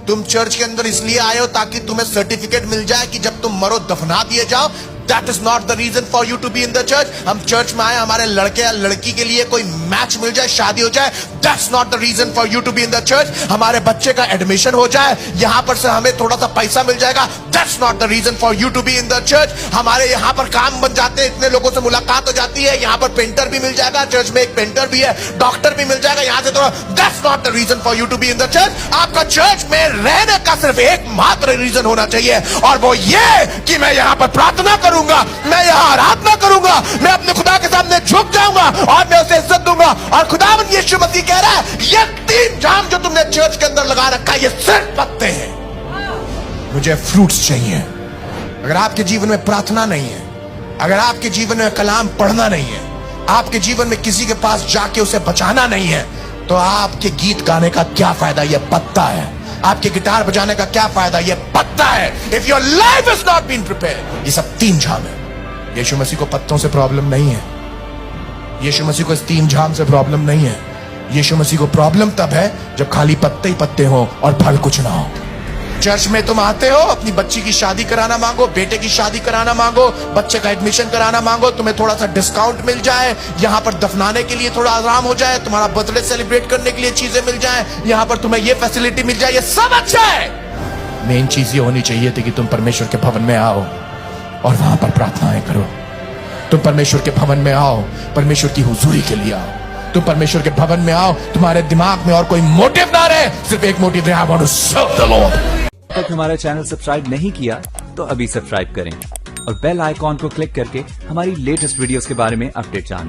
तुम चर्च के अंदर इसलिए आए हो ताकि तुम्हें सर्टिफिकेट मिल जाए कि जब तुम मरो दफना दिए जाओ। That is not the reason for you to be in the church. हम चर्च में आए हमारे लड़के या लड़की के लिए कोई मैच मिल जाए, शादी हो जाए। That's not the reason for you to be in the church. हमारे बच्चे का एडमिशन हो जाए, यहां पर से हमें थोड़ा सा पैसा मिल जाएगा। That's not the reason for you to be in the church. हमारे यहां पर काम बन जाते हैं, इतने लोगों से मुलाकात हो जाती है, यहां पर पेंटर भी मिल जाएगा, चर्च में एक पेंटर भी है, डॉक्टर भी मिल जाएगा यहां से थोड़ा। That's not the reason for you to be in the church. आपका चर्च में रहने का सिर्फ एकमात्र रीजन होना चाहिए, और वो ये कि मैं यहां पर प्रार्थना करूंगा, मैं यहां आराधना करूंगा, मैं अपने खुदा के सामने झुक जाऊंगा और मैं उसे इज्जत दूंगा। और खुदावंद यीशु मसीह कह रहा है, ये 3 जाम जो तुमने चर्च के अंदर लगा रखा है, ये सिर्फ पत्ते हैं, मुझे फ्रूट्स चाहिए। अगर आपके जीवन में प्रार्थना नहीं है, अगर आपके जीवन में कलाम पढ़ना नहीं है, आपके जीवन में किसी के पास जाके उसे बचाना नहीं है, तो आपके गीत गाने का क्या फायदा? ये पत्ता है। आपके गिटार बजाने का क्या फायदा? ये पत्ता है। If your life is not been prepared. ये सब 3 झाम है। यीशु मसीह को पत्तों से प्रॉब्लम नहीं है, यीशु मसीह को इस 3 झाम से प्रॉब्लम नहीं है। यीशु मसीह को प्रॉब्लम तब है जब खाली पत्ते ही पत्ते हो और फल कुछ ना हो। चर्च में तुम आते हो, अपनी बच्ची की शादी कराना मांगो, बेटे की शादी कराना मांगो, बच्चे का एडमिशन कराना मांगो, तुम्हें थोड़ा सा डिस्काउंट मिल जाए, यहां पर दफनाने के लिए थोड़ा आराम हो जाए, तुम्हारा बर्थडे सेलिब्रेट करने के लिए चीजें मिल जाए, यहां पर तुम्हें ये फैसिलिटी मिल जाए, ये सब अच्छा है। मेन चीज ये होनी चाहिए थी कि तुम परमेश्वर के भवन में आओ और वहां पर प्रार्थनाएं करो। तुम परमेश्वर के भवन में आओ, परमेश्वर की हुजूरी के लिए आओ। तुम परमेश्वर के भवन में आओ, तुम्हारे दिमाग में और कोई मोटिव ना रहे, सिर्फ एक मोटिव रहे, I want to serve the lord. तक हमारा चैनल सब्सक्राइब नहीं किया तो अभी सब्सक्राइब करें और बेल आइकॉन को क्लिक करके हमारी लेटेस्ट वीडियोस के बारे में अपडेट जानें।